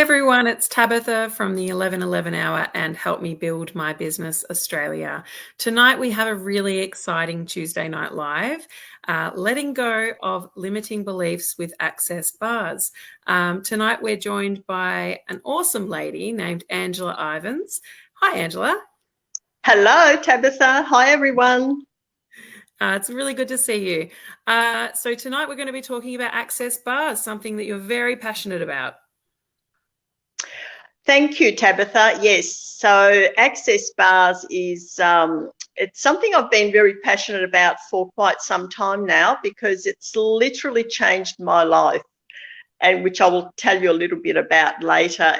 everyone, it's Tabitha from the 11:11 Hour and Help Me Build My Business Australia. Tonight we have a really exciting Tuesday Night Live, letting go of limiting beliefs with Access Bars. Tonight we're joined by an awesome lady named Angela Ivens. Hi, Angela. Hello, Tabitha. Hi, everyone. It's really good to see you. So tonight we're going to be talking about Access Bars, something that you're very passionate about. Thank you, Tabitha. Yes, so Access Bars is it's something I've been very passionate about for quite some time now because it's literally changed my life, and which I will tell you a little bit about later.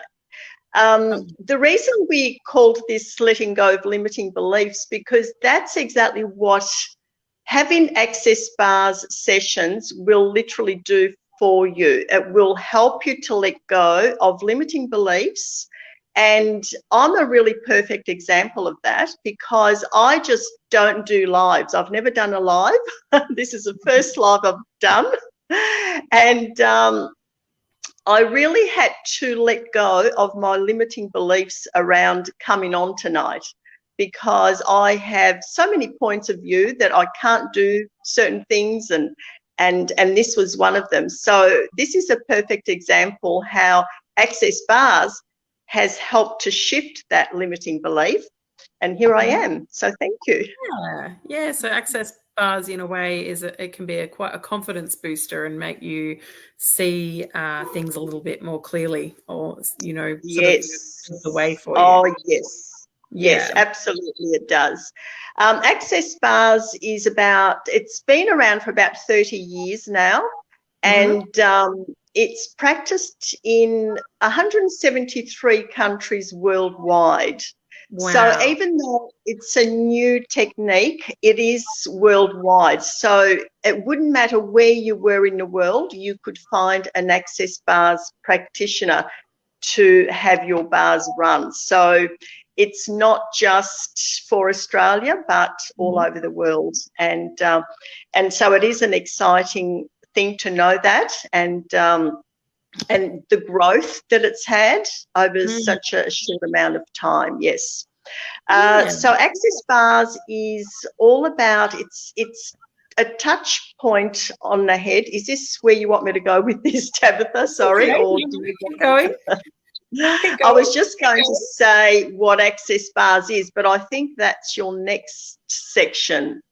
The reason we called this letting go of limiting beliefs because that's exactly what having Access Bars sessions will literally do for you. It will help you to let go of limiting beliefs. And I'm a really perfect example of that because I just don't do lives. I've never done a live. This is the first live I've done. And I really had to let go of my limiting beliefs around coming on tonight because I have so many points of view that I can't do certain things and this was one of them. So this is a perfect example how Access Bars has helped to shift that limiting belief. And here I am. So thank you. Yeah. So Access Bars, in a way, it can be quite a confidence booster and make you see things a little bit more clearly, or Yes, the way for you. Oh yes. Yes, absolutely it does. Access Bars it's been around for about 30 years now, and it's practiced in 173 countries worldwide. Wow. So even though it's a new technique, it is worldwide. So it wouldn't matter where you were in the world, you could find an Access Bars practitioner to have your bars run. So it's not just for Australia, but all over the world. And so it is an exciting thing to know that and the growth that it's had over such a short amount of time. Yes. So Access Bars is all about, it's a touch point on the head. Is this where you want me to go with this, Tabitha? Sorry. Okay. Or do you keep going? I was just going to say what Access Bars is, but I think that's your next section.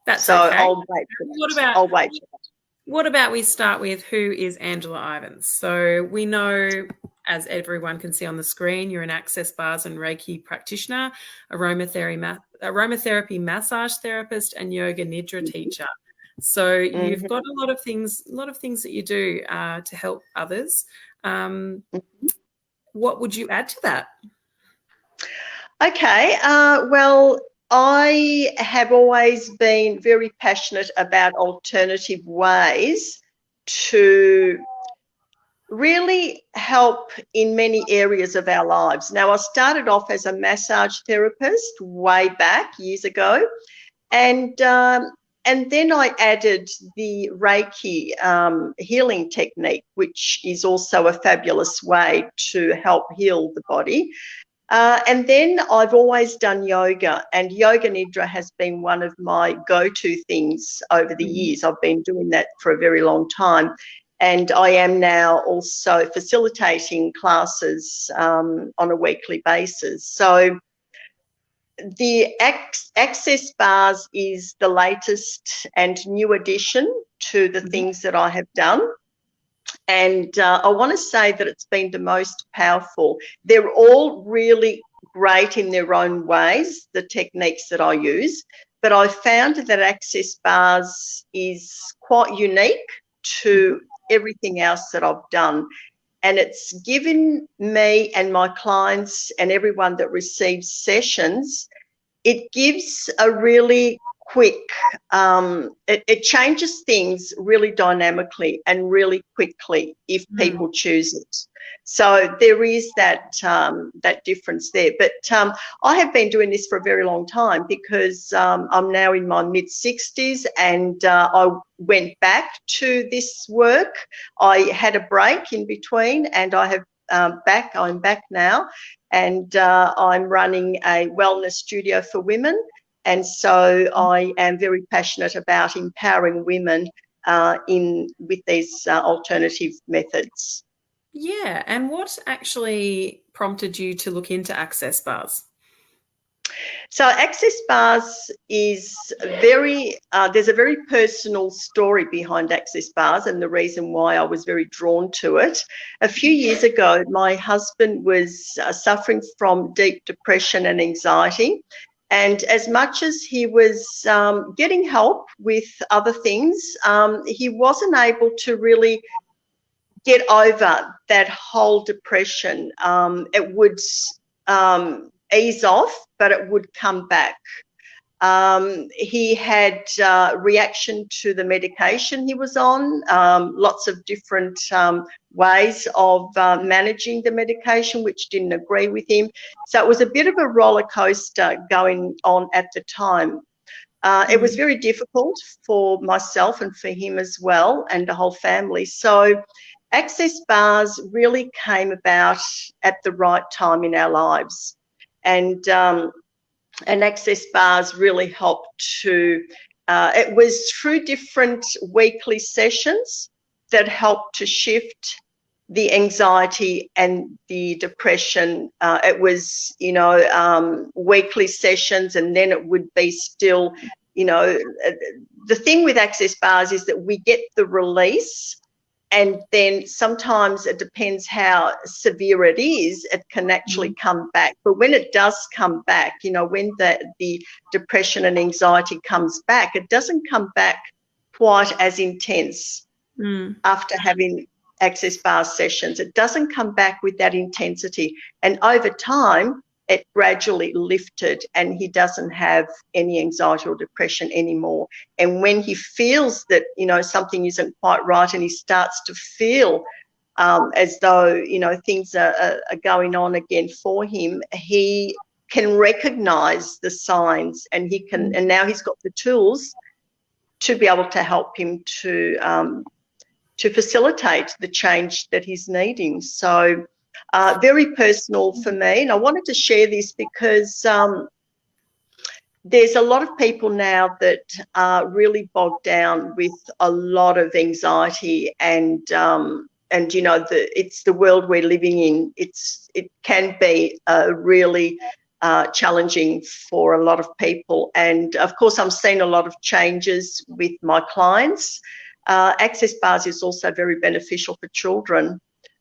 That's so okay. I'll wait for that. I'll wait for that. What about we start with who is Angela Ivens? So we know, as everyone can see on the screen, you're an Access Bars and Reiki practitioner, aromatherapy massage therapist, and yoga nidra teacher. So you've got a lot of things that you do to help others. What would you add to that? Okay, well, I have always been very passionate about alternative ways to really help in many areas of our lives. Now, I started off as a massage therapist way back years ago, and then I added the Reiki healing technique, which is also a fabulous way to help heal the body. And then I've always done yoga, and yoga nidra has been one of my go-to things over the years. I've been doing that for a very long time. And I am now also facilitating classes on a weekly basis. So the Access Bars is the latest and new addition to the things that I have done. And I want to say that it's been the most powerful. They're all really great in their own ways, the techniques that I use, but I found that Access Bars is quite unique to everything else that I've done. And it's given me and my clients and everyone that receives sessions, it gives a really quick, it changes things really dynamically and really quickly if people choose it. So there is that difference there. But I have been doing this for a very long time because I'm now in my mid-60s, and I went back to this work. I had a break in between, and I have back. I'm back now, and I'm running a wellness studio for women. And so I am very passionate about empowering women with these alternative methods. Yeah. And what actually prompted you to look into access bars? So Access Bars is there's a very personal story behind Access Bars, and the reason why I was very drawn to it. A few years ago, my husband was suffering from deep depression and anxiety. And as much as he was getting help with other things, he wasn't able to really get over that whole depression. It would ease off, but it would come back. He had reaction to the medication he was on, lots of different ways of managing the medication, which didn't agree with him. So it was a bit of a roller coaster going on at the time. It was very difficult for myself and for him as well, and the whole family. So Access Bars really came about at the right time in our lives. And Access Bars really helped to, it was through different weekly sessions that helped to shift the anxiety and the depression. It was, weekly sessions, and then it would be still, the thing with Access Bars is that we get the release, and then sometimes it depends how severe it is, it can actually come back. But when it does come back, when the depression and anxiety comes back, it doesn't come back quite as intense after having Access Bar sessions. It doesn't come back with that intensity. And over time, it gradually lifted, and he doesn't have any anxiety or depression anymore. And when he feels that, something isn't quite right, and he starts to feel as though, things are going on again for him, he can recognize the signs, and and now he's got the tools to be able to help him to facilitate the change that he's needing. So very personal for me, and I wanted to share this because there's a lot of people now that are really bogged down with a lot of anxiety, and it's the world we're living in. It can be really challenging for a lot of people, and of course I'm seeing a lot of changes with my clients. Access Bars is also very beneficial for children.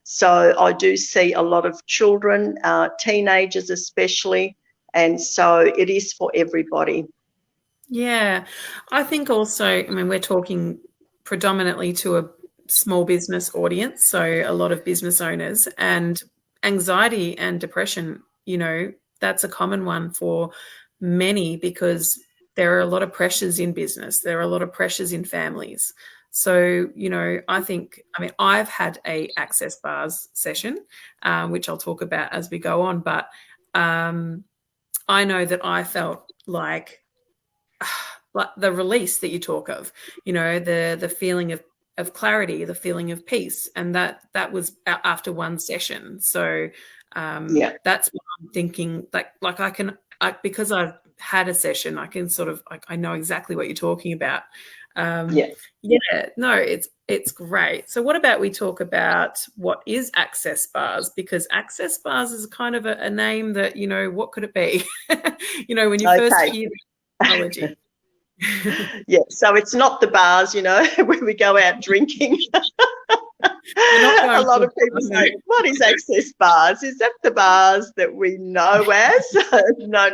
So I do see a lot of children, teenagers especially, and so it is for everybody. Yeah, I think also, we're talking predominantly to a small business audience, so a lot of business owners, and anxiety and depression, that's a common one for many because there are a lot of pressures in business. There are a lot of pressures in families. So, I think, I've had a Access Bars session, which I'll talk about as we go on, but I know that I felt like the release that you talk of, the feeling of clarity, the feeling of peace, and that was after one session. So that's what I'm thinking, like because I've had a session, I can sort of, I know exactly what you're talking about. It's great. So what about we talk about what is Access Bars, because Access Bars is kind of a name that, what could it be? When you first hear the technology. Yeah, so it's not the bars, when we go out drinking. A lot of people say, what is Access Bars? Is that the bars that we know as? No.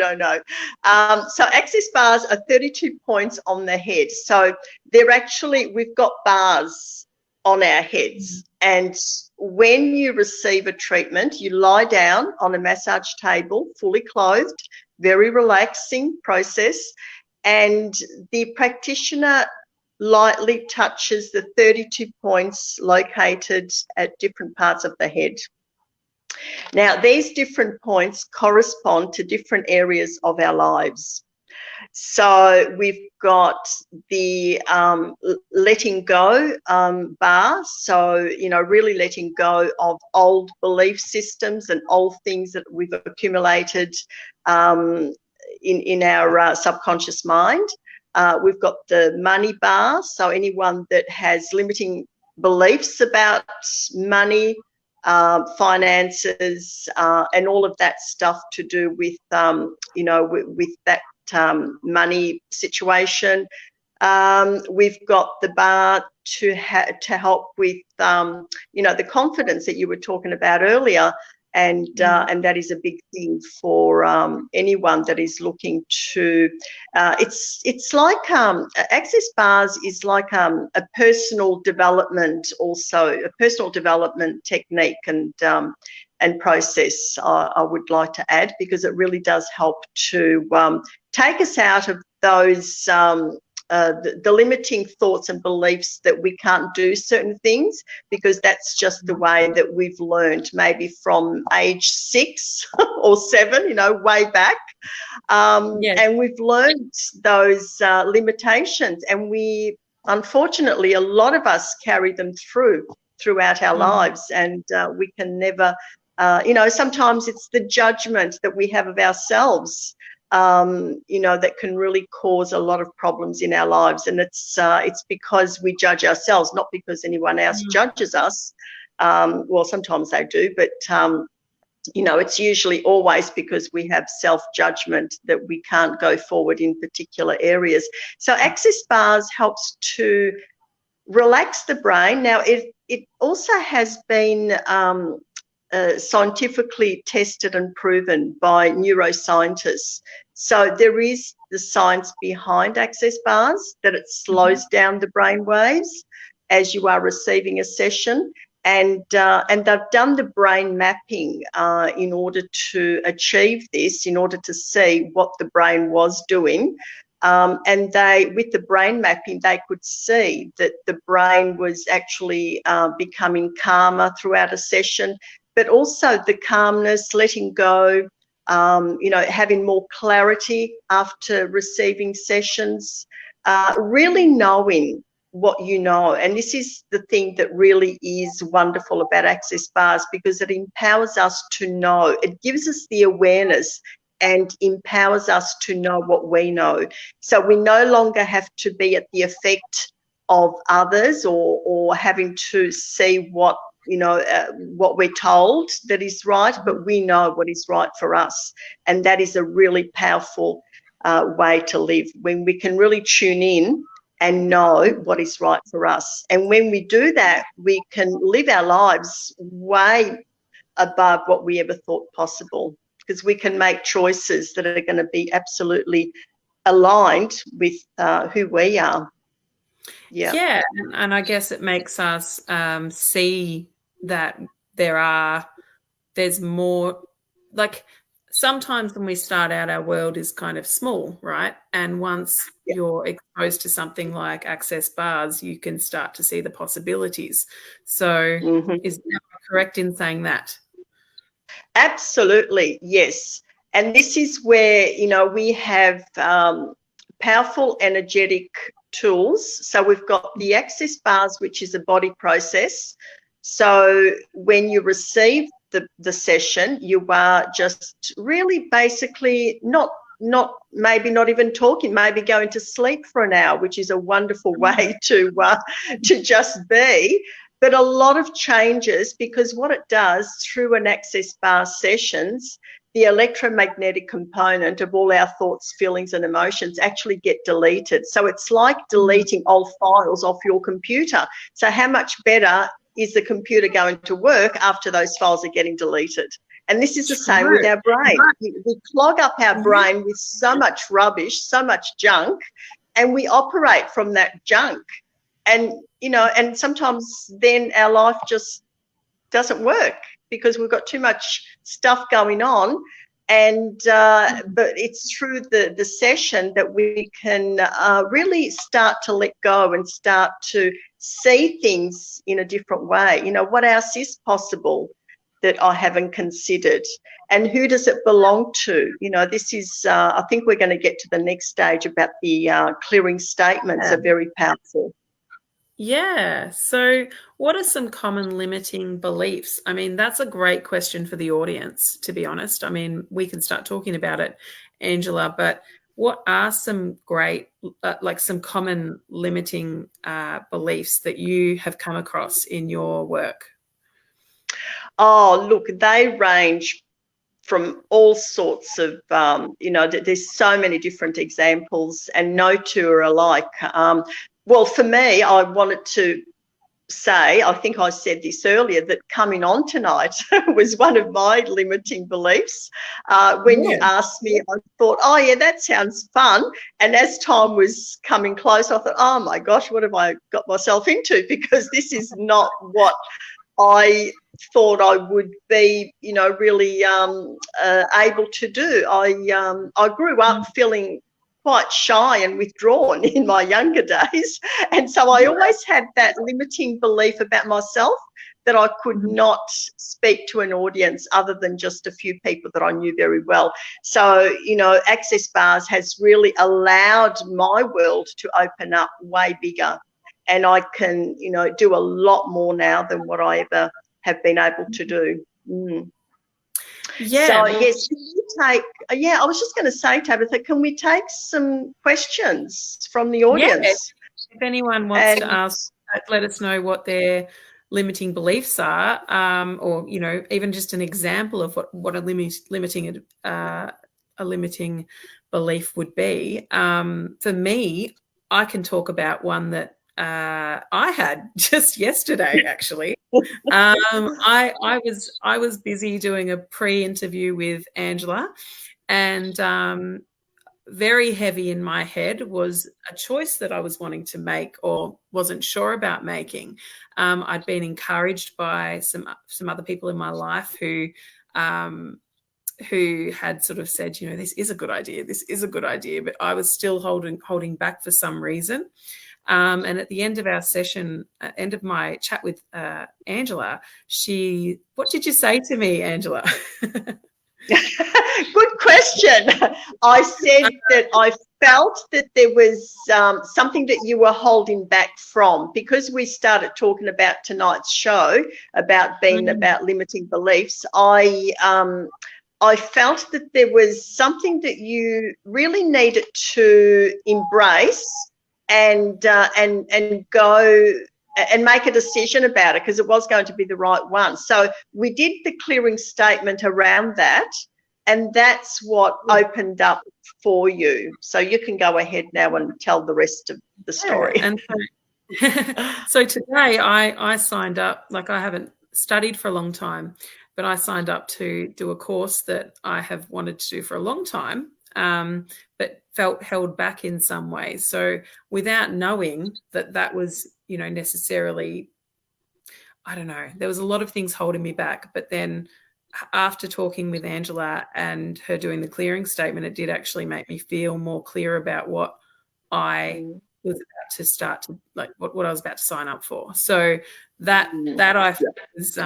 So Access Bars are 32 points on the head. So we've got bars on our heads. And when you receive a treatment, you lie down on a massage table, fully clothed, very relaxing process. And the practitioner lightly touches the 32 points located at different parts of the head. Now, these different points correspond to different areas of our lives. So we've got the letting go bar. So, you know, really letting go of old belief systems and old things that we've accumulated in our subconscious mind. We've got the money bar. So anyone that has limiting beliefs about money, finances, and all of that stuff to do with, you know, with that money situation. We've got the bar to help with, you know, the confidence that you were talking about earlier. And that is a big thing for anyone that is looking to. It's like access bars is like a personal development, also a personal development technique and process. I would like to add, because it really does help to take us out of those the limiting thoughts and beliefs that we can't do certain things, because that's just the way that we've learned, maybe from age 6 or 7, you know, way back. And we've learned those limitations, and we, unfortunately, a lot of us carry them throughout our lives, and we can never, you know, sometimes it's the judgment that we have of ourselves, you know, that can really cause a lot of problems in our lives. And it's because we judge ourselves, not because anyone else judges us. Well, sometimes they do, but, you know, it's usually always because we have self-judgment that we can't go forward in particular areas. So access bars helps to relax the brain. Now, it also has been scientifically tested and proven by neuroscientists. So there is the science behind access bars, that it slows down the brain waves as you are receiving a session. And they've done the brain mapping in order to achieve this, in order to see what the brain was doing. And they, with the brain mapping, they could see that the brain was actually becoming calmer throughout a session, but also the calmness, letting go, you know, having more clarity after receiving sessions, really knowing what you know. And this is the thing that really is wonderful about access bars, because it empowers us to know. It gives us the awareness and empowers us to know what we know. So we no longer have to be at the effect of others, or having to see what, you know, what we're told that is right, but we know what is right for us. And that is a really powerful way to live, when we can really tune in and know what is right for us. And when we do that, we can live our lives way above what we ever thought possible, because we can make choices that are going to be absolutely aligned with who we are. Yeah, and I guess it makes us see that there's more. Like, sometimes when we start out, our world is kind of small, right? And once you're exposed to something like access bars, you can start to see the possibilities. So is that correct in saying that? Absolutely, yes. And this is where, you know, we have powerful energetic tools. So we've got the access bars, which is a body process. So when you receive the session, you are just really basically not maybe not even talking, maybe going to sleep for an hour, which is a wonderful way to just be. But a lot of changes, because what it does through an access bar sessions, the electromagnetic component of all our thoughts, feelings and emotions actually get deleted. So it's like deleting old files off your computer. So how much better is the computer going to work after those files are getting deleted? And this is the same with our brain. We clog up our brain with so much rubbish, so much junk, and we operate from that junk. And, you know, and sometimes then our life just doesn't work because we've got too much stuff going on. And but it's through the session that we can really start to let go and start to see things in a different way. You know, what else is possible? that I haven't considered? And who does it belong to? You know, this is, I think we're going to get to the next stage about the clearing statements are very powerful. Yeah. So, what are some common limiting beliefs? I mean, that's a great question for the audience, to be honest. I mean, we can start talking about it, Angela, but what are some great, like some common limiting beliefs that you have come across in your work? Oh, look, they range from all sorts of, you know, there's so many different examples and no two are alike. Well, for me, I wanted to say, I think I said this earlier, that coming on tonight was one of my limiting beliefs. When you Yeah. asked me, I thought, oh, yeah, that sounds fun. And as time was coming close, I thought, oh, my gosh, what have I got myself into? Because this is not what I thought I would be, you know, really able to do. I grew up feeling quite shy and withdrawn in my younger days, and so I always had that limiting belief about myself that I could not speak to an audience other than just a few people that I knew very well. So, you know, Access Bars has really allowed my world to open up way bigger, and I can, you know, do a lot more now than what I ever have been able to do. Yeah. So, Well, yes, can you take, yeah, I was just going to say, Tabitha, can we take some questions from the yeah. audience? If anyone wants to And ask, let us know what their limiting beliefs are, or you know, even just an example of what a limiting belief would be. For me, I can talk about one that I had just yesterday, actually. I was busy doing a pre-interview with Angela, and very heavy in my head was a choice that I was wanting to make or wasn't sure about making. I'd been encouraged by some other people in my life who had sort of said, you know, this is a good idea, this is a good idea, but I was still holding back for some reason. And at the end of our session, end of my chat with Angela, what did you say to me, Angela? good question. I said that I felt that there was something that you were holding back from, because we started talking about tonight's show about being about limiting beliefs. I felt that there was something that you really needed to embrace and go and make a decision about it, because it was going to be the right one. So we did the clearing statement around that, and that's what opened up for you. So you can go ahead now and tell the rest of the story. And so today I signed up. Like, I haven't studied for a long time, but I signed up to do a course that I have wanted to do for a long time, but felt held back in some way. So without knowing that was, you know, necessarily, I don't know, there was a lot of things holding me back. But then after talking with Angela and her doing the clearing statement, it did actually make me feel more clear about what I was about to start to, like, what I was about to sign up for. So that I felt was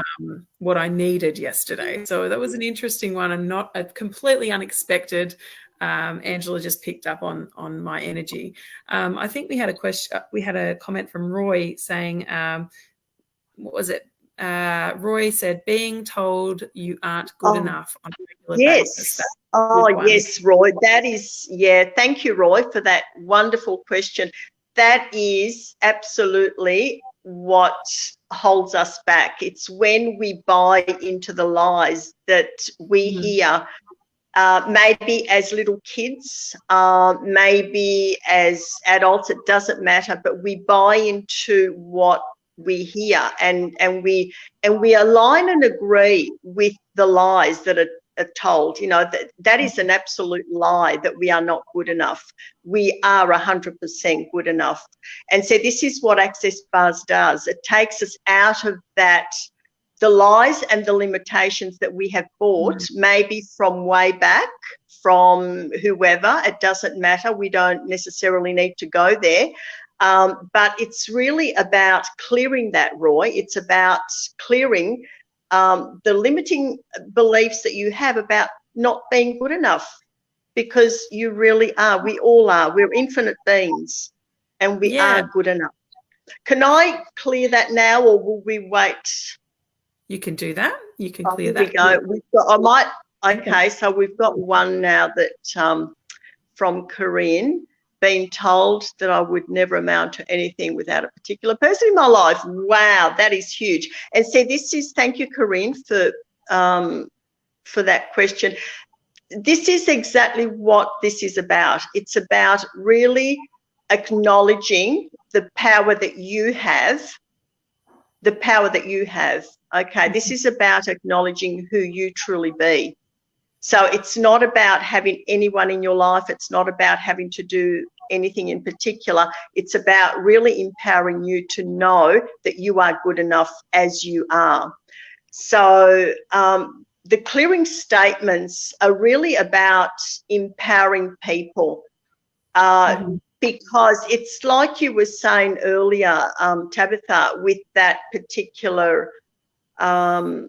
what I needed yesterday. So that was an interesting one, and not a completely unexpected. Angela just picked up on my energy. I think we had a question. We had a comment from Roy saying, what was it? Roy said, being told you aren't good enough on a regular basis. Yes. Oh, yes, Roy. That is, yeah, thank you, Roy, for that wonderful question. That is absolutely what holds us back. It's when we buy into the lies that we hear, maybe as little kids, maybe as adults, it doesn't matter, but we buy into what we hear, and we align and agree with the lies that are told. You know, that is an absolute lie, that we are not good enough. We are 100% good enough. And so this is what Access Bars does. It takes us out of that, the lies and the limitations that we have bought, maybe from way back, from whoever. It doesn't matter. We don't necessarily need to go there. But it's really about clearing that, Roy. It's about clearing the limiting beliefs that you have about not being good enough, because you really are. We all are. We're infinite beings, and we Yeah, are good enough. Can I clear that now, or will we wait? you can do that. You can Oh, clear here we that. go. We've got. I might. Okay, so we've got one now that from Corinne, being told that I would never amount to anything without a particular person in my life. Wow, that is huge. And see, this is, thank you, Corinne, for that question. This is exactly what this is about. It's about really acknowledging the power that you have, the power that you have. Okay, this is about acknowledging who you truly be. So it's not about having anyone in your life. It's not about having to do anything in particular. It's about really empowering you to know that you are good enough as you are. So the clearing statements are really about empowering people, because it's like you were saying earlier, Tabitha, with that particular I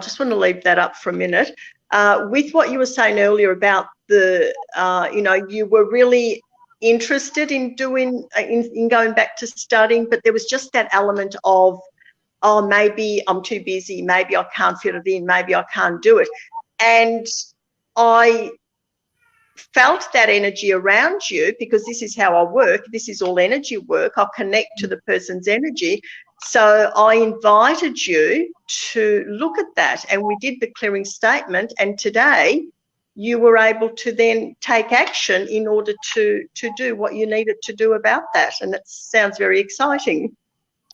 just want to leave that up for a minute. With what you were saying earlier about the, you were really interested in doing, in going back to studying, but there was just that element of, oh, maybe I'm too busy, maybe I can't fit it in, maybe I can't do it. And I felt that energy around you, because this is how I work. This is all energy work. I'll connect to the person's energy. So I invited you to look at that, and we did the clearing statement, and today you were able to then take action in order to do what you needed to do about that. And that sounds very exciting.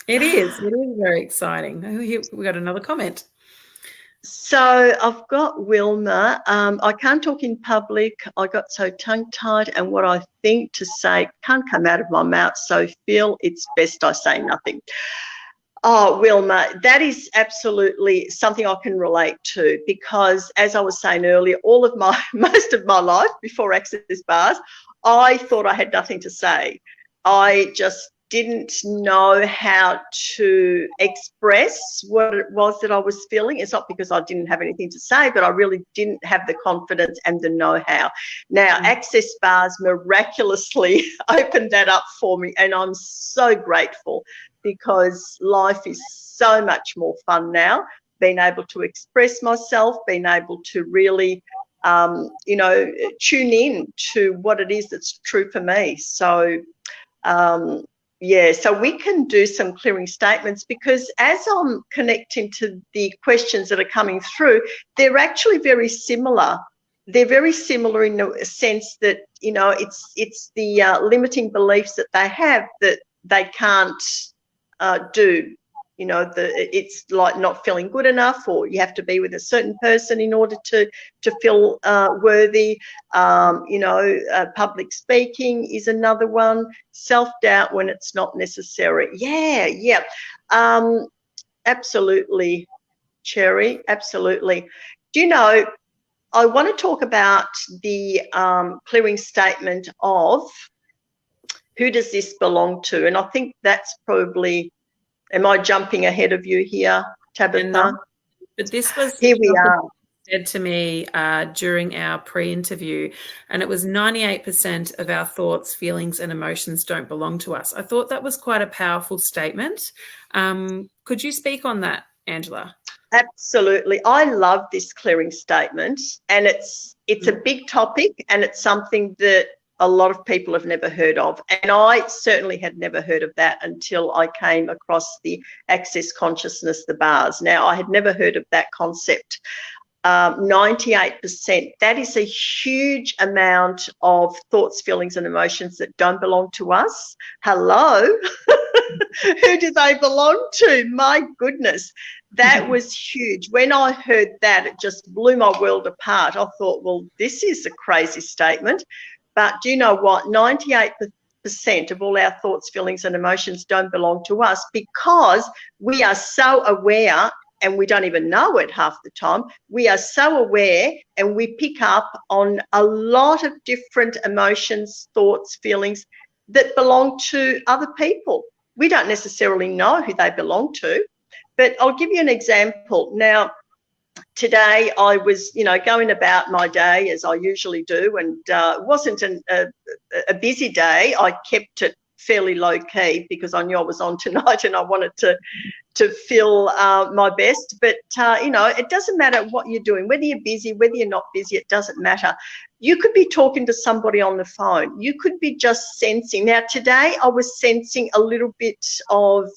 It is. It is very exciting. Oh, here, we got another comment. So I've got Wilma. I can't talk in public. I got so tongue-tied, and what I think to say can't come out of my mouth, so feel it's best I say nothing. Oh, Wilma, that is absolutely something I can relate to, because as I was saying earlier, most of my life before Access Bars, I thought I had nothing to say. I just didn't know how to express what it was that I was feeling. It's not because I didn't have anything to say, but I really didn't have the confidence and the know-how. Now, Access Bars miraculously opened that up for me, and I'm so grateful, because life is so much more fun now, being able to express myself, being able to really, tune in to what it is that's true for me. So, so we can do some clearing statements, because as I'm connecting to the questions that are coming through, they're actually very similar. They're very similar in the sense that, it's the limiting beliefs that they have that they can't do. It's like not feeling good enough, or you have to be with a certain person in order to feel worthy. Public speaking is another one. Self-doubt when it's not necessary. Yeah. Absolutely, Cherry. Absolutely. Do you know, I want to talk about the clearing statement of who does this belong to? And I think that's probably, am I jumping ahead of you here, Tabitha? No, but this was here we are. Said to me during our pre-interview, and it was 98% of our thoughts, feelings, and emotions don't belong to us. I thought that was quite a powerful statement. Could you speak on that, Angela? Absolutely. I love this clearing statement, and it's a big topic, and it's something that a lot of people have never heard of. And I certainly had never heard of that until I came across the Access Consciousness, the bars. Now, I had never heard of that concept. 98%, that is a huge amount of thoughts, feelings, and emotions that don't belong to us. Hello? Who do they belong to? My goodness, that was huge. When I heard that, it just blew my world apart. I thought, well, this is a crazy statement. But do you know what? 98% of all our thoughts, feelings, and emotions don't belong to us, because we are so aware, and we don't even know it half the time. We are so aware, and we pick up on a lot of different emotions, thoughts, feelings that belong to other people. We don't necessarily know who they belong to, But I'll give you an example. Now, today I was, going about my day as I usually do, and it wasn't a busy day. I kept it fairly low key because I knew I was on tonight and I wanted to feel my best. But, it doesn't matter what you're doing, whether you're busy, whether you're not busy, it doesn't matter. You could be talking to somebody on the phone. You could be just sensing. Now, today I was sensing a little bit of,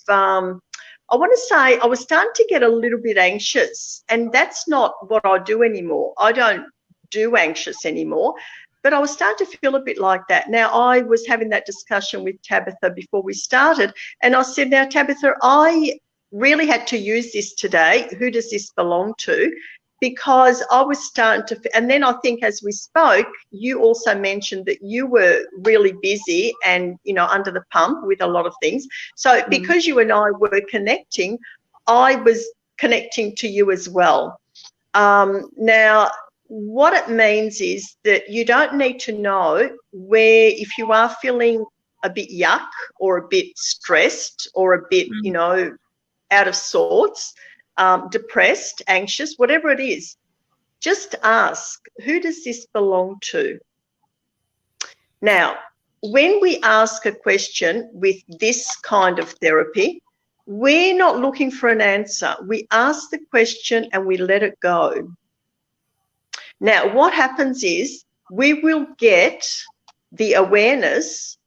I want to say I was starting to get a little bit anxious, and that's not what I do anymore. I don't do anxious anymore, but I was starting to feel a bit like that. Now, I was having that discussion with Tabitha before we started, and I said, now, Tabitha, I really had to use this today. Who does this belong to? Because I was starting to, and then I think as we spoke, you also mentioned that you were really busy and, under the pump with a lot of things. So because you and I were connecting, I was connecting to you as well. Now, what it means is that you don't need to know where, if you are feeling a bit yuck or a bit stressed or a bit, out of sorts, depressed, anxious, whatever it is, just ask, who does this belong to? Now, when we ask a question with this kind of therapy, we're not looking for an answer. We ask the question and we let it go. Now, what happens is we will get the awareness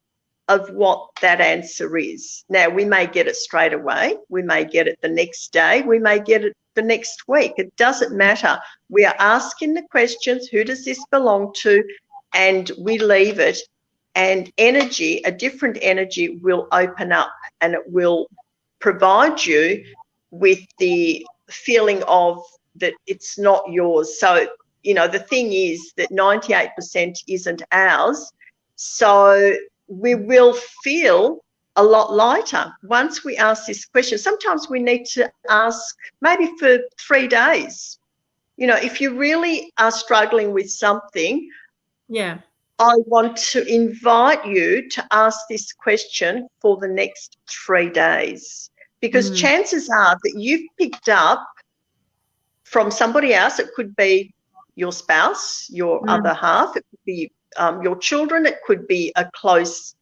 of what that answer is. Now, we may get it straight away. We may get it the next day. We may get it the next week. It doesn't matter. We are asking the questions, who does this belong to? And we leave it. And energy, a different energy will open up and it will provide you with the feeling of that it's not yours. So, the thing is that 98% isn't ours. So we will feel a lot lighter once we ask this question. Sometimes we need to ask maybe for 3 days. If you really are struggling with something, I want to invite you to ask this question for the next 3 days, because chances are that you've picked up from somebody else. It could be your spouse, your other half, it could be your children, it could be a close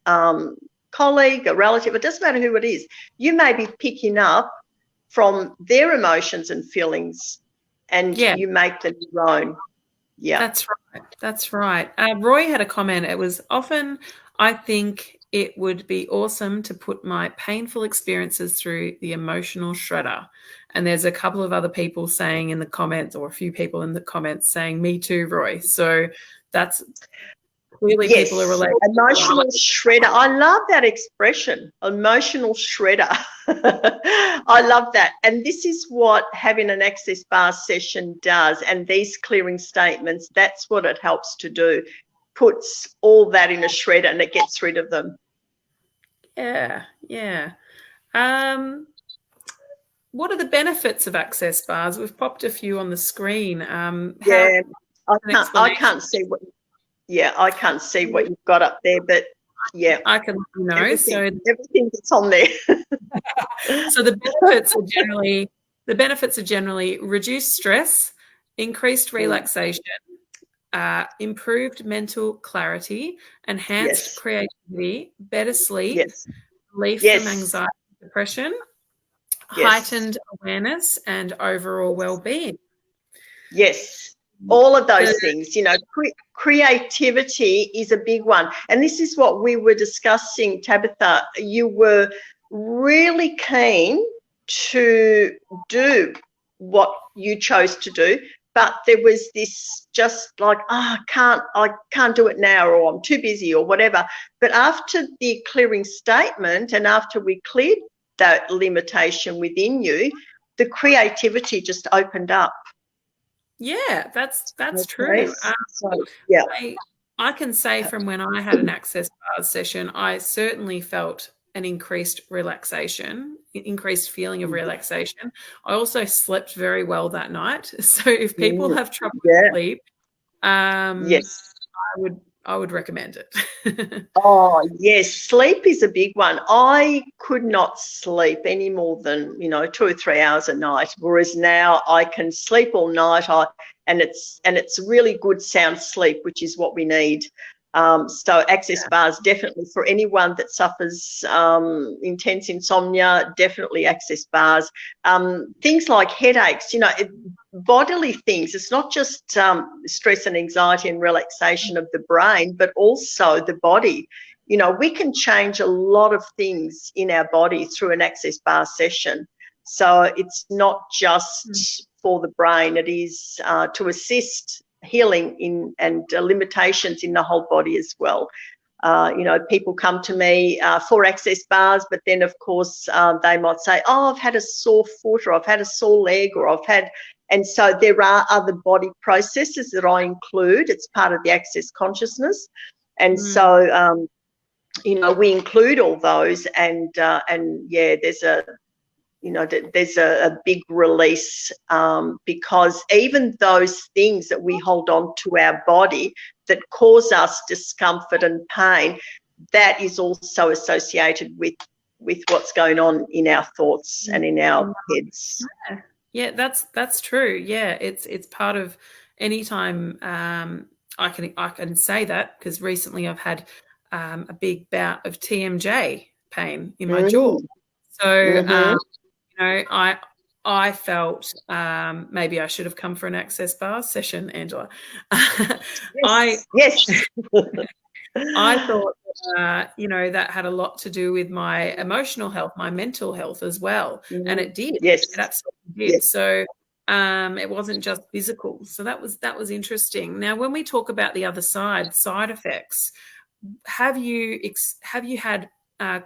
colleague, a relative, it doesn't matter who it is. You may be picking up from their emotions and feelings and you make them your own. Yeah. That's right. Roy had a comment. It was, often I think it would be awesome to put my painful experiences through the emotional shredder. And there's a couple of other people saying in the comments, or a few people in the comments saying, me too, Roy. So that's clearly people are related. Emotional shredder. I love that expression, emotional shredder. I love that. And this is what having an Access Bars session does. And these clearing statements, that's what it helps to do. Puts all that in a shredder and it gets rid of them. Yeah. What are the benefits of Access Bars? We've popped a few on the screen. I can't see what. Yeah, I can't see what you've got up there, but yeah, I can let you know. Everything that's on there. So the benefits are generally reduced stress, increased relaxation, improved mental clarity, enhanced creativity, better sleep, relief from anxiety, depression, heightened awareness, and overall well-being. Yes. All of those things, creativity is a big one. And this is what we were discussing, Tabitha. You were really keen to do what you chose to do, but there was this just like, I can't do it now, or I'm too busy or whatever. But after the clearing statement and after we cleared that limitation within you, the creativity just opened up. Yeah, that's true. I can say from when I had an Access Bars session, I certainly felt an increased relaxation, increased feeling of relaxation. I also slept very well that night. So if people have trouble with sleep, I I would recommend it. Oh, yes, sleep is a big one. I could not sleep any more than, 2 or 3 hours a night, whereas now I can sleep all night. And it's really good sound sleep, which is what we need. So access bars, definitely for anyone that suffers intense insomnia, definitely access bars. Things like headaches, bodily things. It's not just stress and anxiety and relaxation of the brain, but also the body. We can change a lot of things in our body through an access bar session. So it's not just for the brain, it is to assist healing and limitations in the whole body as well. People come to me for access bars, but then of course they might say, oh, I've had a sore foot, or I've had a sore leg, or and so there are other body processes that I include. It's part of the access consciousness. And so, we include all those, and yeah, there's a big release, because even those things that we hold on to our body that cause us discomfort and pain, that is also associated with what's going on in our thoughts and in our heads. Yeah, that's true. Yeah, it's part of any time. I can say that because recently I've had a big bout of TMJ pain in my jaw. So I felt maybe I should have come for an access bar session, Angela. Yes. I thought that had a lot to do with my emotional health, my mental health as well, and it did. Yes, it absolutely did. Yes. So it wasn't just physical. So that was interesting. Now, when we talk about the other side effects, have you had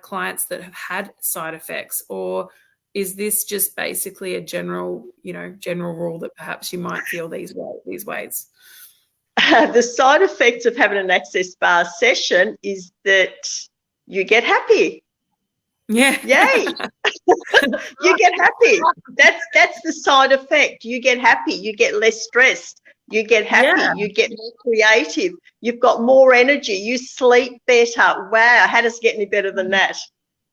clients that have had side effects, or is this just basically a general rule that perhaps you might feel these ways? The side effects of having an access bar session is that you get happy. Yeah. Yay. You get happy. That's the side effect. You get happy. You get less stressed. You get happy. Yeah. You get more creative. You've got more energy. You sleep better. Wow. How does it get any better than that?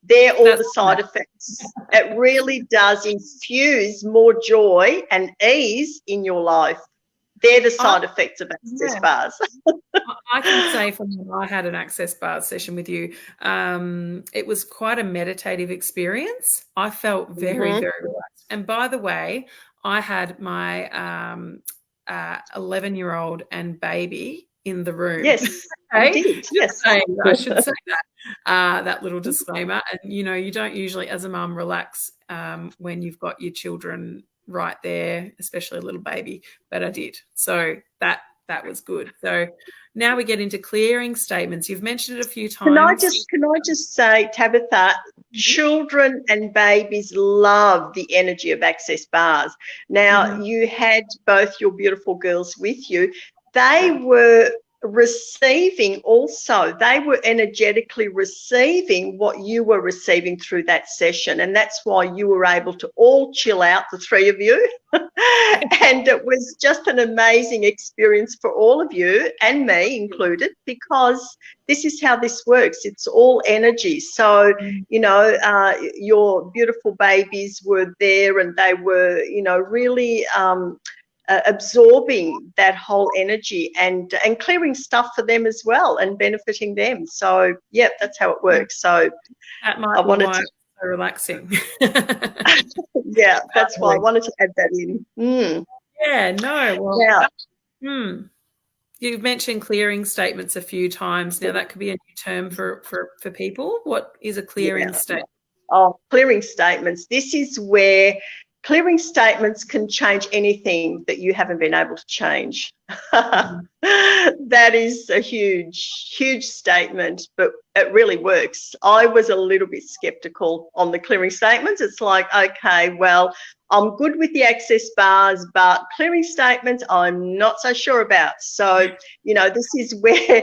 They're all the side effects. It really does infuse more joy and ease in your life. They're the side effects of access bars. I can say from when I had an access bar session with you, it was quite a meditative experience. I felt very, very relaxed. And by the way, I had my 11-year-old and baby in the room. Yes, okay? you did. Yes. I should say that little disclaimer. And, you don't usually, as a mum, relax when you've got your children right there, especially a little baby, but I did. So that was good. So now we get into clearing statements. You've mentioned it a few times. Can I just say, Tabitha, children and babies love the energy of access bars. Now, you had both your beautiful girls with you. They were receiving also. They were energetically receiving what you were receiving through that session, and that's why you were able to all chill out, the three of you. And it was just an amazing experience for all of you, and me included, because this is how this works. It's all energy. So your beautiful babies were there, and they were really absorbing that whole energy and clearing stuff for them as well, and benefiting them. So yeah, that's how it works. So that might be why it's so relaxing. Yeah, that's why I wanted to add that in. Yeah, no. Well, you've mentioned clearing statements a few times. Now that could be a new term for people. What is a clearing statement? Oh, clearing statements. This is where clearing statements can change anything that you haven't been able to change. That is a huge, huge statement, but it really works. I was a little bit skeptical on the clearing statements. It's like, okay, well, I'm good with the access bars, but clearing statements I'm not so sure about. So, this is where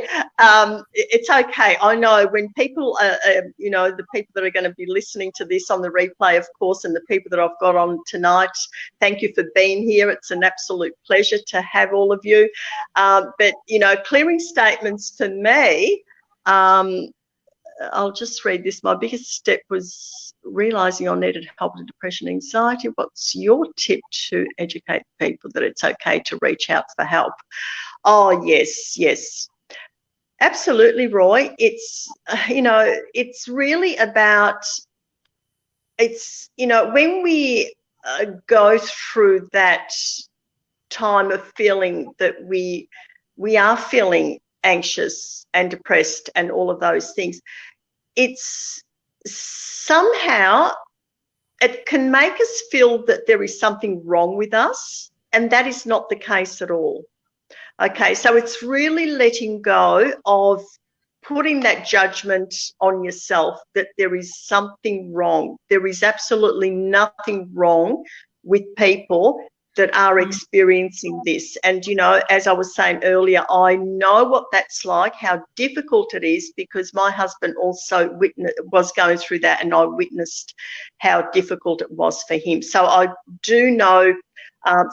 it's okay. I know when people, the people that are going to be listening to this on the replay, of course, and the people that I've got on tonight, thank you for being here. It's an absolute pleasure to have all of you. you. But, you know, clearing statements for me, I'll just read this. My biggest step was realising I needed help with depression and anxiety. What's your tip to educate people that it's okay to reach out for help? Oh, yes, yes. Absolutely, Roy. It's, you know, it's really about, it's, you know, when we go through that time of feeling that we are feeling anxious and depressed and all of those things, it's somehow, it can make us feel that there is something wrong with us, and that is not the case at all. Okay, so it's really letting go of putting that judgment on yourself that there is something wrong. There is absolutely nothing wrong with people that are experiencing this. And, you know, as I was saying earlier, I know what that's like, how difficult it is, because my husband also was going through that, and I witnessed how difficult it was for him. So I do know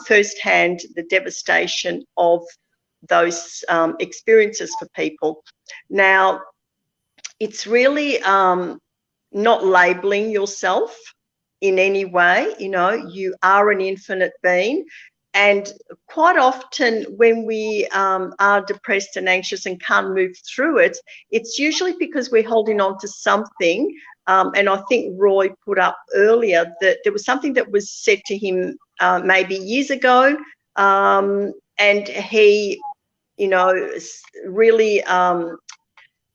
firsthand the devastation of those experiences for people. Now, it's really not labeling yourself in any way. You know, you are an infinite being, and quite often when we are depressed and anxious and can't move through it, it's usually because we're holding on to something. And I think Roy put up earlier that there was something that was said to him maybe years ago, and he, you know, really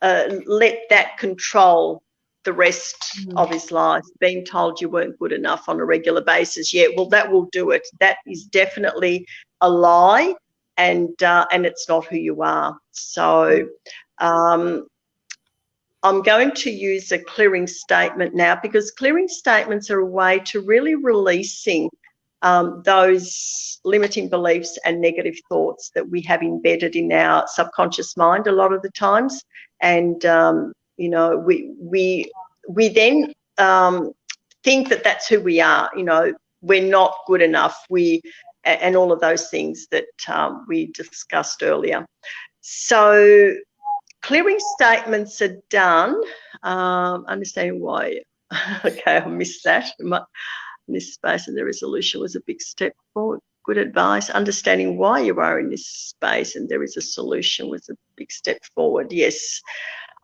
let that control the rest of his life, being told you weren't good enough on a regular basis. Yeah, well, that will do it. That is definitely a lie, and it's not who you are. So I'm going to use a clearing statement now, because clearing statements are a way to really releasing those limiting beliefs and negative thoughts that we have embedded in our subconscious mind a lot of the times. And, you know, we then think that that's who we are. You know, we're not good enough. And all of those things that we discussed earlier. So clearing statements are done. Understanding why. Okay, I missed that. This space and the resolution was a big step forward. Good advice. Understanding why you are in this space and there is a solution was a big step forward. Yes.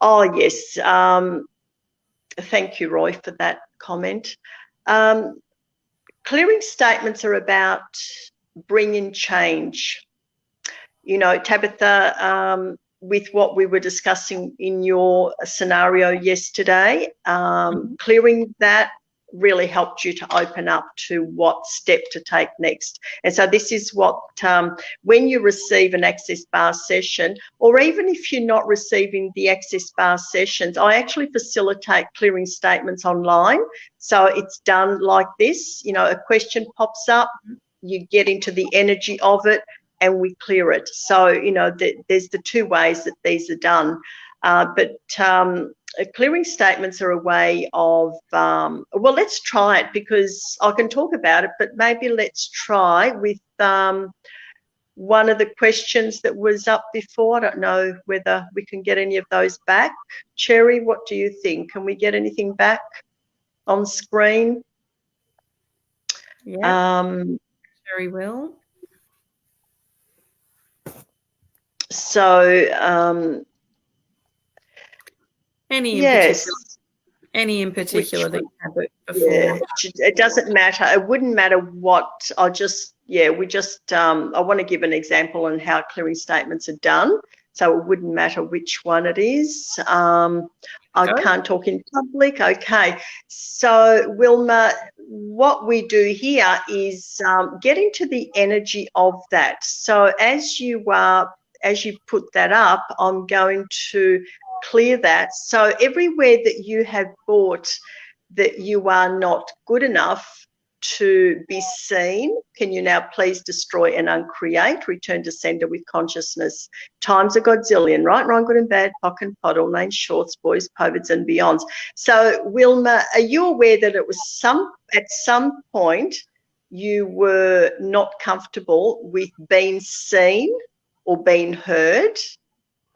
Oh, yes. Thank you, Roy, for that comment. Clearing statements are about bringing change. You know, Tabitha, with what we were discussing in your scenario yesterday, clearing that really helped you to open up to what step to take next. And so this is what, when you receive an Access Bar session, or even if you're not receiving the Access Bar sessions, I actually facilitate clearing statements online. So it's done like this, you know, a question pops up, you get into the energy of it, and we clear it. So, you know, there's the two ways that these are done. Clearing statements are a way of, well, let's try it, because I can talk about it, but maybe let's try with one of the questions that was up before. I don't know whether we can get any of those back. Cherry, what do you think? Can we get anything back on screen? Yeah, Cherry will. So, any in particular that you had before? Yeah, it doesn't matter. It wouldn't matter what. I want to give an example on how clearing statements are done. So it wouldn't matter which one it is. I can't talk in public. Okay. So, Wilma, what we do here is get into the energy of that. So as you put that up, I'm going to clear that. So everywhere that you have thought that you are not good enough to be seen, can you now please destroy and uncreate, return to sender with consciousness, times a godzillion, right, wrong, good and bad, pock and pot, all names, shorts, boys, povids and beyonds. So Wilma, are you aware that it was at some point you were not comfortable with being seen or been heard?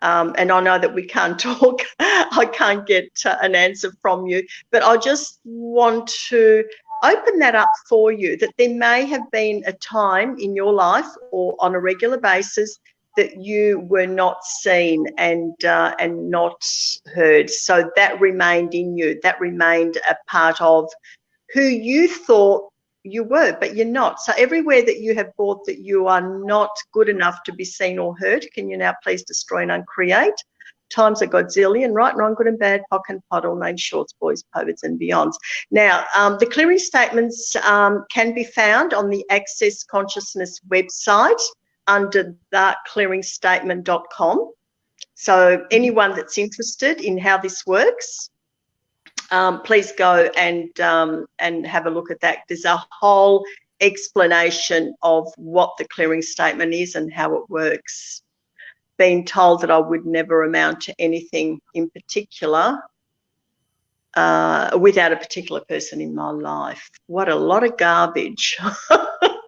And I know that we can't talk, I can't get an answer from you, but I just want to open that up for you, that there may have been a time in your life or on a regular basis that you were not seen and not heard. So that remained in you, that remained a part of who you thought you were, but you're not. So everywhere that you have thought that you are not good enough to be seen or heard, can you now please destroy and uncreate? Times a godzillion, right, wrong, good and bad, POC and POD, all names, shorts, boys, perverts and beyonds. Now, the clearing statements can be found on the Access Consciousness website under theclearingstatement.com. So anyone that's interested in how this works, please go and have a look at that. There's a whole explanation of what the clearing statement is and how it works. Being told that I would never amount to anything in particular without a particular person in my life. What a lot of garbage.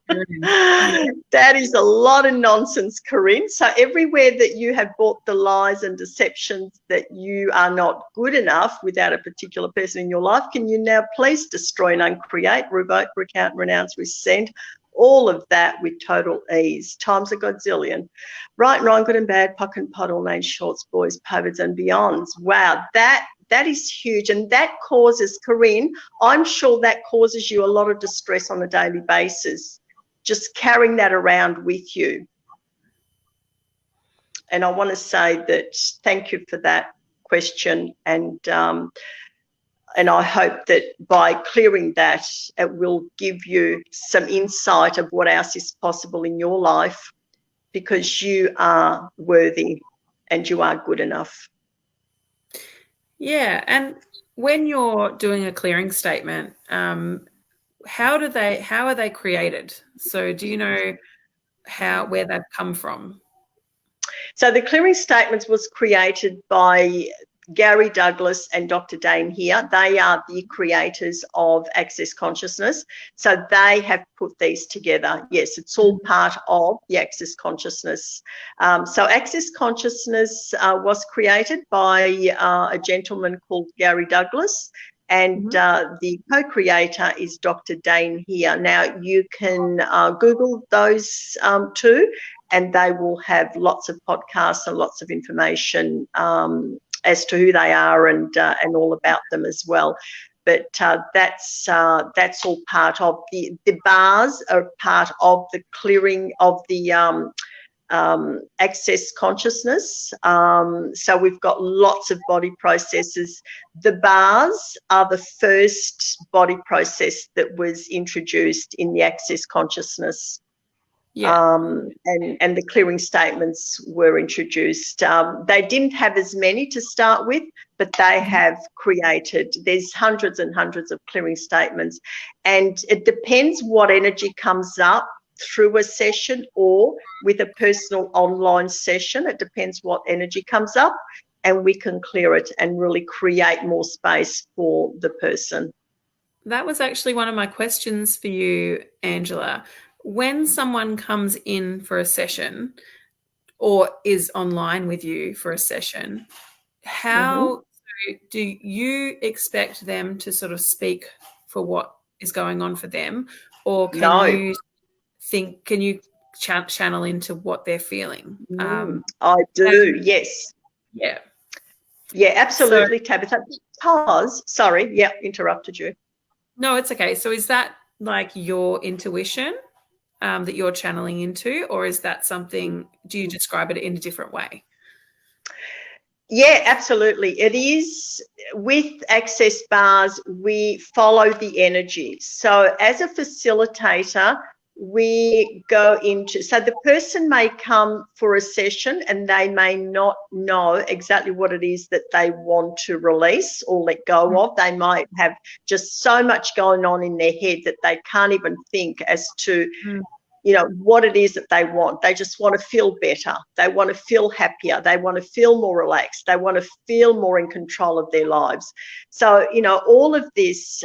That is a lot of nonsense, Corinne. So everywhere that you have bought the lies and deceptions that you are not good enough without a particular person in your life, can you now please destroy and uncreate, revoke, recount, renounce, rescind, all of that with total ease, times a godzillion. Right and wrong, good and bad, POC and POD, all names, shorts, boys, perverts and beyonds. Wow, that is huge, and that causes, Corinne, I'm sure that causes you a lot of distress on a daily basis, just carrying that around with you. And I want to say that thank you for that question, and I hope that by clearing that, it will give you some insight of what else is possible in your life, because you are worthy and you are good enough. Yeah, and when you're doing a clearing statement, how are they created? So do you know where they've come from? So the clearing statements was created by Gary Douglas and Dr. Dain Heer. They are the creators of Access Consciousness. So they have put these together. Yes, it's all part of the Access Consciousness. So Access Consciousness was created by a gentleman called Gary Douglas, and the co-creator is Dr. Dain Heer. Now, you can Google those two, and they will have lots of podcasts and lots of information as to who they are and all about them as well. But that's all part of the bars are part of the clearing of the Access Consciousness. So we've got lots of body processes. The bars are the first body process that was introduced in the Access Consciousness. Yeah. And the clearing statements were introduced. They didn't have as many to start with, but they have created, there's hundreds and hundreds of clearing statements, and it depends what energy comes up through a session or with a personal online session. It depends what energy comes up, and we can clear it and really create more space for the person. That was actually one of my questions for you, Angela. When someone comes in for a session or is online with you for a session, how do you expect them to sort of speak for what is going on for them, or can you channel into what they're feeling? I do, yes. Yeah. Yeah, absolutely, Tabitha. Because, sorry, interrupted you. No, it's okay. So is that like your intuition that you're channeling into, or is that something, do you describe it in a different way? Yeah, absolutely. It is. With Access Bars, we follow the energy. So as a facilitator, we go into, so the person may come for a session and they may not know exactly what it is that they want to release or let go of. They might have just so much going on in their head that they can't even think as to what it is that they want. They just want to feel better. They want to feel happier. They want to feel more relaxed. They want to feel more in control of their lives. So, all of this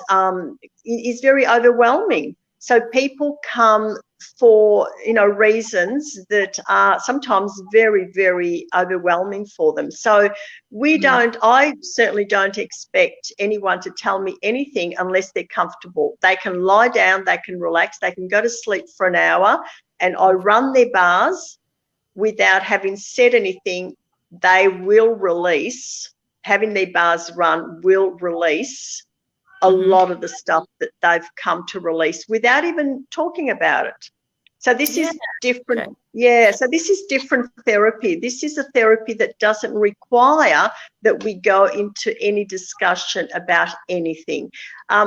is very overwhelming. So people come for, reasons that are sometimes very, very overwhelming for them. So I certainly don't expect anyone to tell me anything unless they're comfortable. They can lie down, they can relax, they can go to sleep for an hour, and I run their bars without having said anything. They will release, having their bars run will release a lot of the stuff that they've come to release without even talking about it. So this is different. Okay. Yeah, so this is different therapy. This is a therapy that doesn't require that we go into any discussion about anything.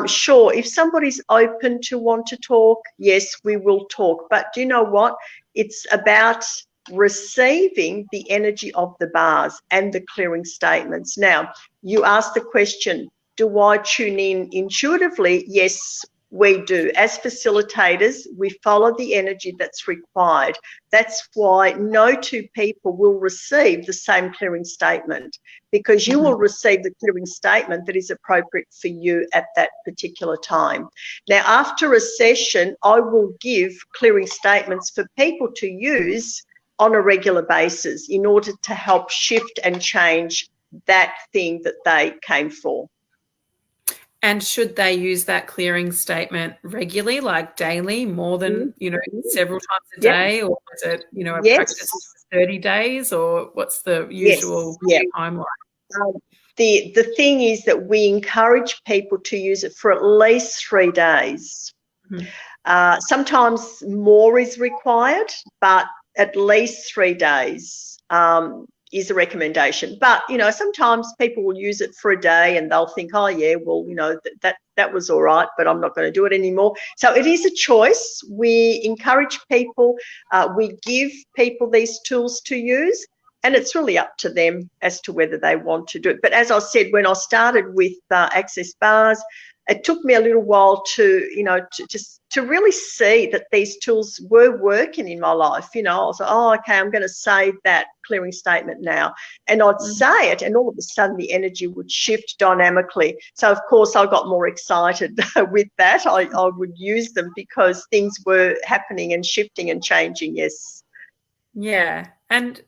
Sure, if somebody's open to want to talk, yes, we will talk. But do you know what? It's about receiving the energy of the bars and the clearing statements. Now, you asked the question, do I tune in intuitively? Yes, we do. As facilitators, we follow the energy that's required. That's why no two people will receive the same clearing statement, because you will receive the clearing statement that is appropriate for you at that particular time. Now, after a session, I will give clearing statements for people to use on a regular basis in order to help shift and change that thing that they came for. And should they use that clearing statement regularly, like daily, more than, several times a day? Or is it, a practice for 30 days, or what's the usual timeline? The thing is that we encourage people to use it for at least 3 days. Sometimes more is required, but at least 3 days is a recommendation. But, sometimes people will use it for a day and they'll think, oh, yeah, well, that was all right, but I'm not going to do it anymore. So it is a choice. We encourage people. We give people these tools to use, and it's really up to them as to whether they want to do it. But as I said, when I started with Access Bars, it took me a little while to really see that these tools were working in my life. I was like, oh, okay, I'm going to say that clearing statement now. And I'd say it, and all of a sudden the energy would shift dynamically. So, of course, I got more excited with that. I would use them because things were happening and shifting and changing, yes. Yeah. And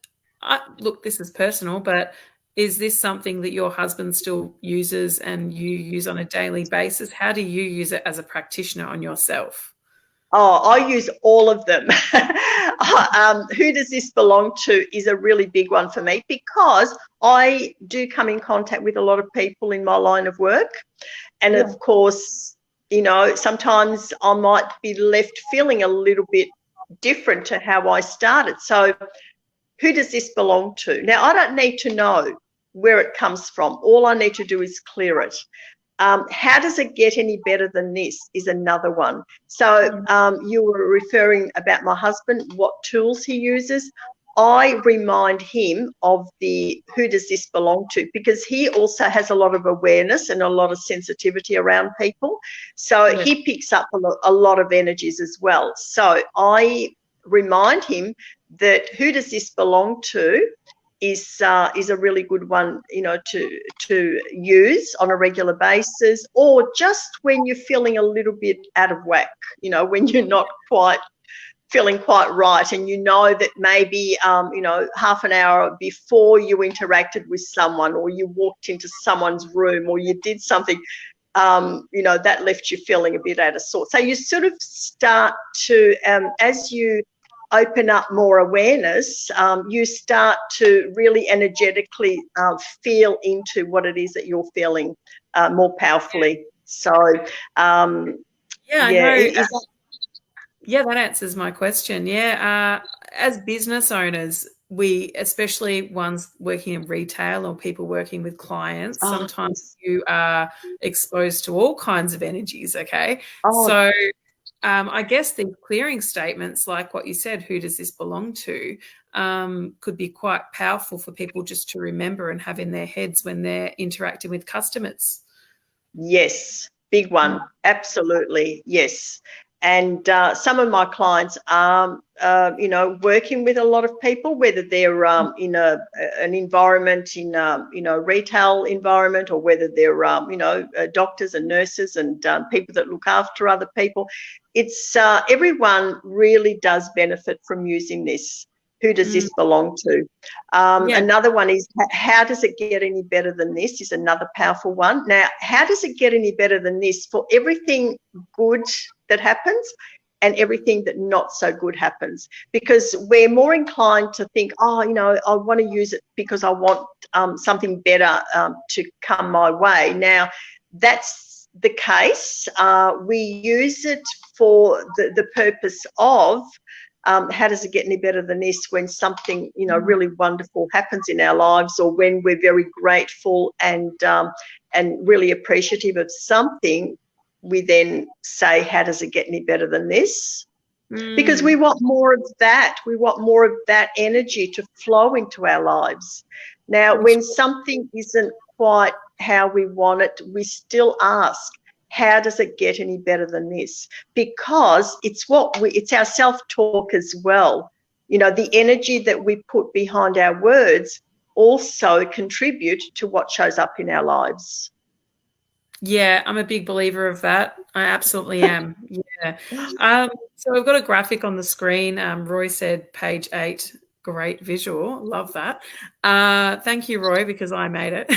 look, this is personal, but is this something that your husband still uses and you use on a daily basis? How do you use it as a practitioner on yourself? Oh, I use all of them. Who does this belong to is a really big one for me, because I do come in contact with a lot of people in my line of work. And of course, sometimes I might be left feeling a little bit different to how I started. So who does this belong to? Now, I don't need to know where it comes from. All I need to do is clear it. How does it get any better than this is another one. So you were referring about my husband, what tools he uses. I remind him of the who does this belong to, because he also has a lot of awareness and a lot of sensitivity around people. So he picks up a lot of energies as well. So I remind him that who does this belong to is a really good one, to use on a regular basis, or just when you're feeling a little bit out of whack, when you're not feeling quite right, and that maybe half an hour before you interacted with someone, or you walked into someone's room, or you did something, that left you feeling a bit out of sorts. So you sort of start to, as you open up more awareness, you start to really energetically feel into what it is that you're feeling more powerfully. So, that answers my question. As business owners, we, especially ones working in retail or people working with clients, sometimes you are exposed to all kinds of energies, okay? So I guess the clearing statements, like what you said, who does this belong to, could be quite powerful for people just to remember and have in their heads when they're interacting with customers. Yes, big one. Absolutely, yes. And some of my clients are, working with a lot of people, whether they're in an environment, in retail environment, or whether they're, doctors and nurses and people that look after other people. It's everyone really does benefit from using this. Who does this belong to? Another one is, how does it get any better than this, is another powerful one. Now, how does it get any better than this? For everything good that happens and everything that not so good happens, because we're more inclined to think, I want to use it because I want something better to come my way. Now, that's the case. We use it for the purpose of how does it get any better than this, when something really wonderful happens in our lives, or when we're very grateful and really appreciative of something. We then say, how does it get any better than this? Because we want more of that. We want more of that energy to flow into our lives. Now, when something isn't quite how we want it, we still ask, how does it get any better than this? Because it's our self-talk as well. The energy that we put behind our words also contribute to what shows up in our lives. Yeah, I'm a big believer of that. I absolutely am. Yeah. So we've got a graphic on the screen. Roy said page 8, great visual. Love that. Thank you, Roy, because I made it.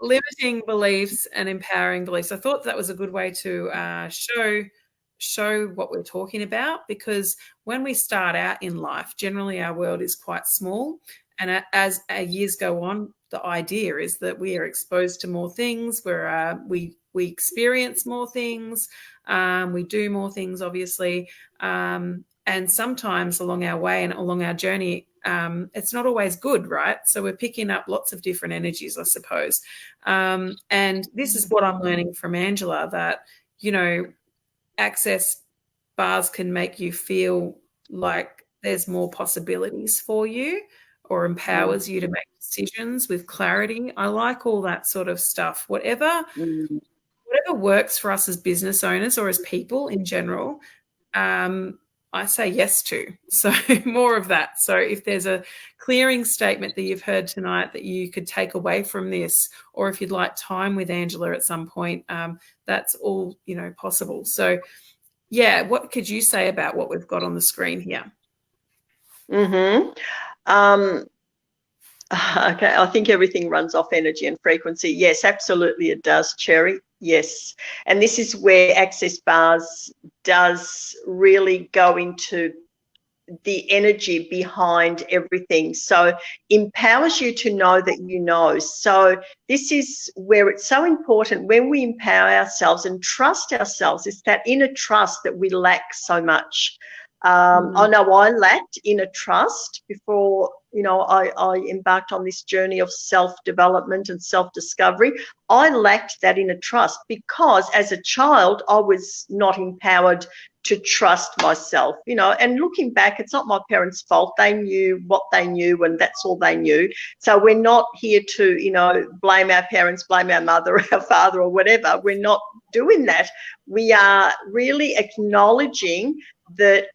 Limiting beliefs and empowering beliefs. I thought that was a good way to show what we're talking about, because when we start out in life, generally our world is quite small. And as years go on, the idea is that we are exposed to more things, we experience more things, we do more things, obviously, and sometimes along our way and along our journey, it's not always good, right? So we're picking up lots of different energies, I suppose. And this is what I'm learning from Angela, that, access bars can make you feel like there's more possibilities for you, or empowers you to make decisions with clarity. I like all that sort of stuff. Whatever works for us as business owners or as people in general, I say yes to. So more of that. So if there's a clearing statement that you've heard tonight that you could take away from this, or if you'd like time with Angela at some point, that's all, possible. So yeah, what could you say about what we've got on the screen here? Okay, I think everything runs off energy and frequency. Yes, absolutely it does, Cherry. Yes. And this is where Access Bars does really go into the energy behind everything. So empowers you to know that you know. So this is where it's so important, when we empower ourselves and trust ourselves. It's that inner trust that we lack so much. I know I lacked inner trust before, I embarked on this journey of self-development and self-discovery. I lacked that inner trust because as a child, I was not empowered to trust myself, and looking back, it's not my parents' fault. They knew what they knew, and that's all they knew. So we're not here to, blame our parents, blame our mother, our father, or whatever. We're not doing that. We are really acknowledging that,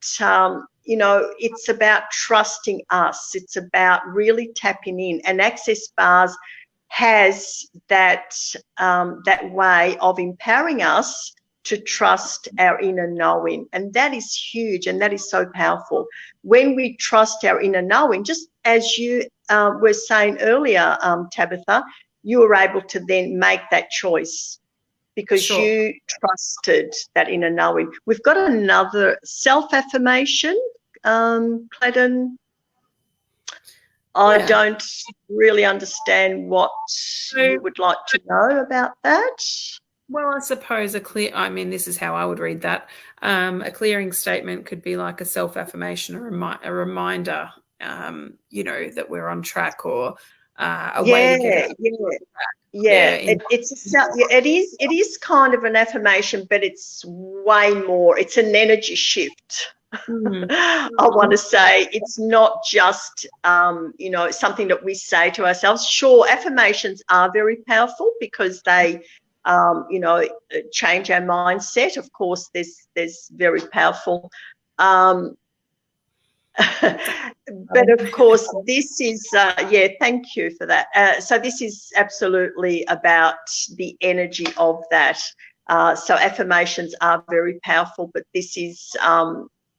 it's about trusting us. It's about really tapping in. And Access Bars has that way of empowering us to trust our inner knowing. And that is huge, and that is so powerful. When we trust our inner knowing, just as you were saying earlier, Tabitha, you were able to then make that choice because you trusted that inner knowing. We've got another self-affirmation, Clayton. I don't really understand what you would like to know about that. Well, I suppose this is how I would read that. A clearing statement could be like a self-affirmation, a reminder, that we're on track, or a way to get it is kind of an affirmation, but it's way more. It's an energy shift. I want to say it's not just something that we say to ourselves. Sure, affirmations are very powerful because they change our mindset. Of course, there's very powerful. But of course, this is, thank you for that. So this is absolutely about the energy of that. So affirmations are very powerful, but this is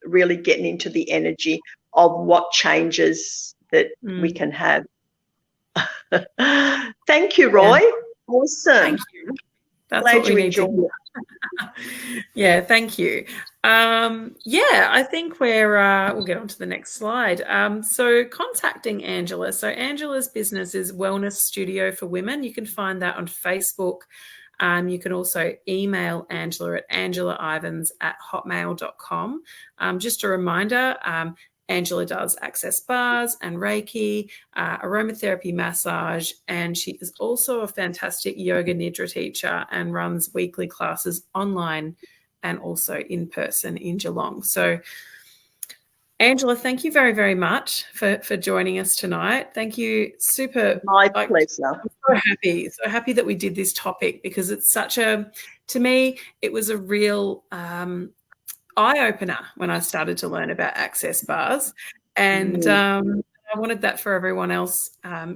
really getting into the energy of what changes that we can have. Thank you, Roy. Yeah. Awesome. Thank you. That's Glad what we you need enjoyed to it. Yeah, thank you. I think we'll get on to the next slide. So contacting Angela. So Angela's business is Wellness Studio for Women. You can find that on Facebook. You can also email Angela at angelaivens@hotmail.com. Just a reminder, Angela does access bars and Reiki, aromatherapy massage, and she is also a fantastic yoga nidra teacher and runs weekly classes online and also in person in Geelong. So Angela, thank you very, very much for joining us tonight. Thank you. My pleasure. I'm so happy that we did this topic, because it's to me, it was a real eye-opener when I started to learn about access bars. And I wanted that for everyone else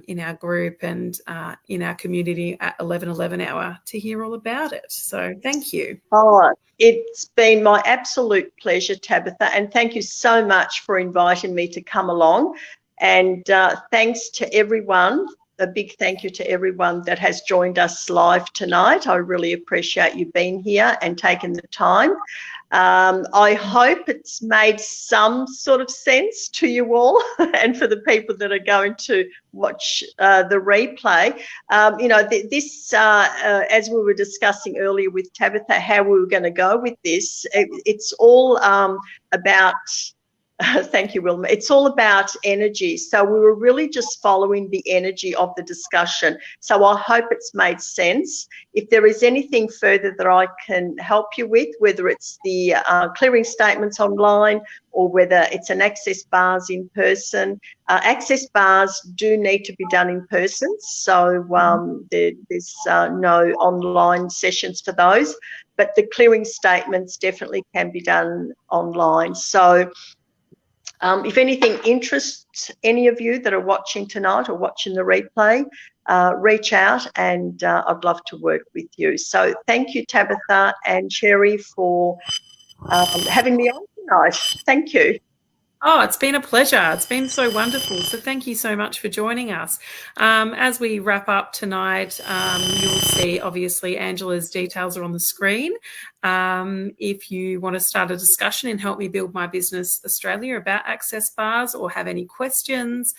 in our group and in our community at 11:11 hour to hear all about it. So thank you. Oh, it's been my absolute pleasure, Tabitha, and thank you so much for inviting me to come along. And thanks to everyone, a big thank you to everyone that has joined us live tonight. I really appreciate you being here and taking the time. I hope it's made some sort of sense to you all and for the people that are going to watch the replay. As we were discussing earlier with Tabitha, how we were going to go with this, it's all about thank you, Wilma. It's all about energy. So we were really just following the energy of the discussion. So I hope it's made sense. If there is anything further that I can help you with, whether it's the clearing statements online or whether it's an access bars in person, access bars do need to be done in person. So there's no online sessions for those, but the clearing statements definitely can be done online. So if anything interests any of you that are watching tonight or watching the replay, reach out and I'd love to work with you. So thank you, Tabitha and Sherry, for having me on tonight. Thank you. Oh, it's been a pleasure. It's been so wonderful. So thank you so much for joining us. As we wrap up tonight, you'll see, obviously, Angela's details are on the screen. If you want to start a discussion and help me build my business Australia about access bars or have any questions,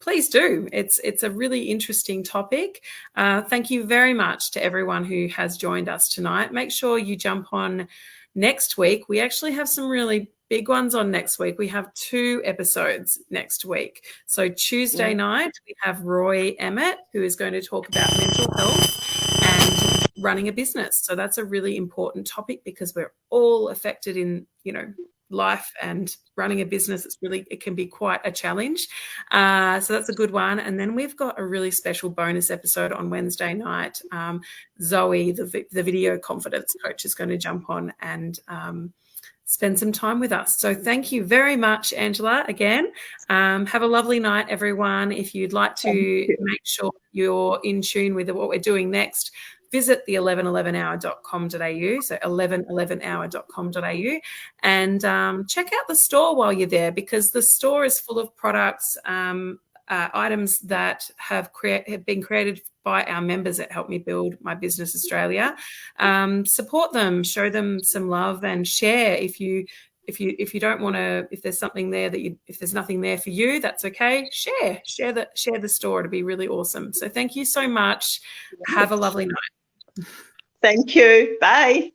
please do. It's a really interesting topic. Thank you very much to everyone who has joined us tonight. Make sure you jump on next week. We actually have some really big ones on next week. We have 2 episodes next week. So Tuesday night, we have Roy Emmett, who is going to talk about mental health and running a business. So that's a really important topic because we're all affected in, life, and running a business, it can be quite a challenge. So that's a good one. And then we've got a really special bonus episode on Wednesday night. Zoe, the video confidence coach, is going to jump on and spend some time with us. So thank you very much, Angela, again. Have a lovely night, everyone. If you'd like to make sure you're in tune with what we're doing next, visit the 1111hour.com.au, so 1111hour.com.au, and check out the store while you're there, because the store is full of products, items that have been created by our members that help me build my business Australia. Support them, show them some love, and share. If you don't want to, if there's something there if there's nothing there for you, that's okay. Share the store. It'll be really awesome. So thank you so much. Have a lovely night. Thank you. Bye.